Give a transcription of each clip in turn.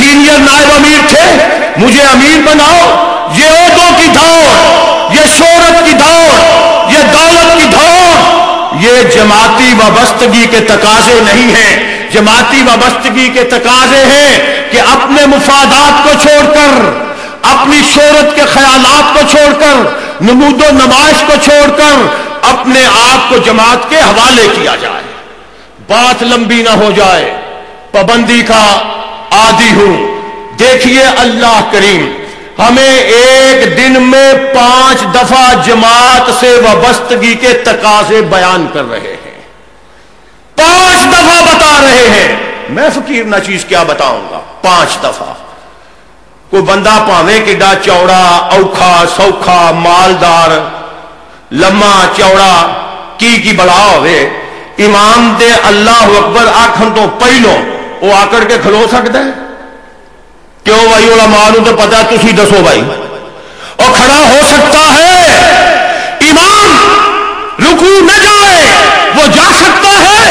Senior نائب امیر تھے، مجھے امیر بناؤ، یہ عہدوں کی دوڑ، یہ شہرت کی دوڑ، یہ دولت کی دوڑ، یہ جماعتی وابستگی کے تقاضے نہیں ہیں۔ جماعتی وابستگی کے تقاضے ہیں کہ اپنے مفادات کو چھوڑ کر، اپنی شہرت کے خیالات کو چھوڑ کر، نمود و نمائش کو چھوڑ کر اپنے آپ کو جماعت کے حوالے کیا جائے۔ بات لمبی نہ ہو جائے، پابندی کا عادی ہوں۔ دیکھیے اللہ کریم ہمیں ایک دن میں 5 دفعہ جماعت سے وابستگی کے تقاضے بیان کر رہے ہیں، 5 دفعہ بتا رہے ہیں۔ میں فقیر ناچیز کیا بتاؤں گا؟ 5 دفعہ۔ کوئی بندہ پاویں کڈا چوڑا، اوکھا سوکھا، مالدار، لمحہ چوڑا کی بڑا ہوئے، امام دے اللہ اکبر آکھن تو پہلو وہ آ کر کے کھلو سکتا ہے؟ کیوں بھائی علماء نوں تو پتا، تسی دسو بھائی۔ اور کھڑا ہو سکتا ہے؟ امام رکوع نہ جائے وہ جا سکتا ہے؟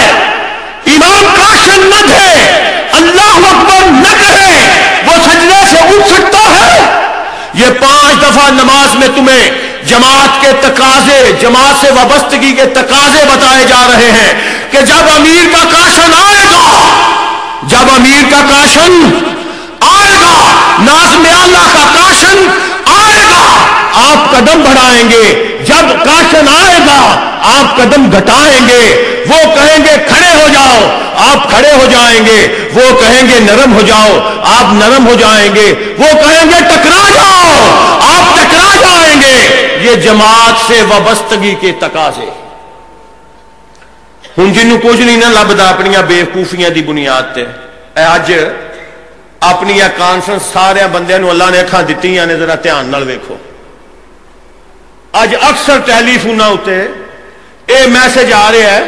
امام کاشن نہ دے، اللہ اکبر نہ کہے، وہ سجدے سے اٹھ سکتا ہے؟ یہ 5 دفعہ نماز میں تمہیں جماعت کے تقاضے، جماعت سے وابستگی کے تقاضے بتائے جا رہے ہیں کہ جب امیر کا کاشن آئے گا، جب امیر کا کاشن آئے گا، ناظم اعلیٰ کا کاشن آئے گا، آپ قدم بڑھائیں گے۔ جب کاشن آئے گا آپ قدم گھٹائیں گے۔ وہ کہیں گے کھڑے ہو جاؤ، آپ کھڑے ہو جائیں گے۔ وہ کہیں گے نرم ہو جاؤ، آپ نرم ہو جائیں گے۔ وہ کہیں گے ٹکرا جاؤ، آپ ٹکرا جائیں گے۔ یہ جماعت سے وابستگی کے تقاضے۔ ہن جنوں کچھ نہیں نہ لبدا اپنی بےوقوفیاں دی بنیاد تے، اج اپنی کانفرنس سارے بندیاں نوں اللہ نے اکھاں دتیاں نے، ذرا دھیان نال ویکھو۔ اج اکثر ٹیلی فوناں اتے اے میسج آ رہا ہے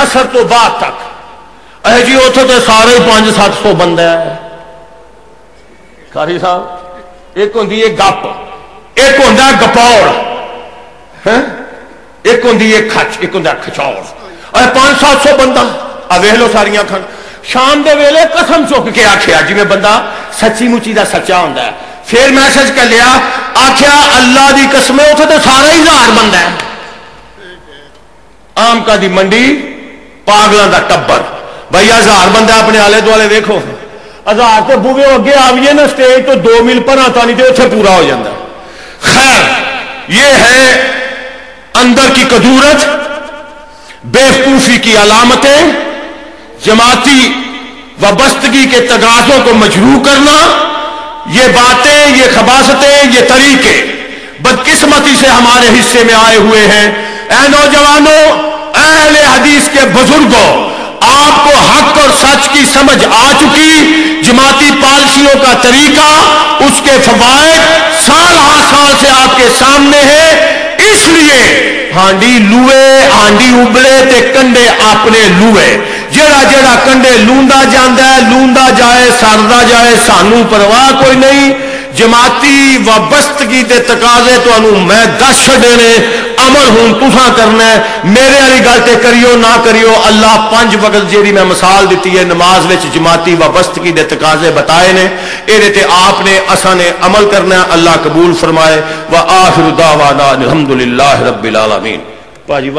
اثر تو بعد تک، اے جی اتنے تو سارے 500-700 بندہ ہے۔ قاری صاحب ایک ہوندی ہے گپ، ایک ہوندا ہے گپوڑ، ایک ہوندی ہے کھچ، ایک ہوندا کھچوڑ۔ اے 500-700 بندہ آ ویکھ لو ساریاں کھان۔ شام دے ویلے قسم چک کے آکھیا جی میں بندہ سچی مچی دا سچا ہوندا ہے، پھر میسج کر لیا آکھیا اللہ دی قسم اتنے تو سارا ہی 1000 بندہ ہے۔ آم کا دی منڈی پاگلاں دا ٹبر، بھائی 1000 بندہ اپنے آلے دوالے دیکھو، 1000 تو بوے اگے آئیے نا سٹیج تو 2 میل پر آتا نہیں تو اتنے پورا ہو جاتا۔ خیر یہ ہے اندر کی کدورت، بیوقوفی کی علامتیں، جماعتی وابستگی کے تقاضوں کو مجروح کرنا، یہ باتیں، یہ خباثتیں، یہ طریقے بدقسمتی سے ہمارے حصے میں آئے ہوئے ہیں۔ اے نوجوانوں، اہل حدیث کے بزرگوں، آپ کو حق اور سچ کی سمجھ آ چکی۔ جماعتی پالیسیوں کا طریقہ، اس کے فوائد سال ہر سال سے آپ کے سامنے ہے۔ اس لیے ہانڈی لوئے، ہانڈی ابلے تے کنڈے اپنے لوئے، جیڑا جیڑا کنڈے لوندا جاندا ہے لوندا جائے، سردا جائے، سانو پرواہ کوئی نہیں۔ جماعتی وابستگی دے تقاضے تانوں میں 10 چھڈنے، عمل ہوں تساں کرنا ہے۔ میرے والی گل تے کریو نہ کریو، اللہ 5 وقت جیڑی میں مثال دیتی ہے نماز وچ جماعتی وابستگی دے تقاضے بتائے نے، اے تے آپ نے اساں نے عمل کرنا ہے۔ اللہ قبول فرمائے۔ وآخر دعوانا الحمدللہ رب العالمین۔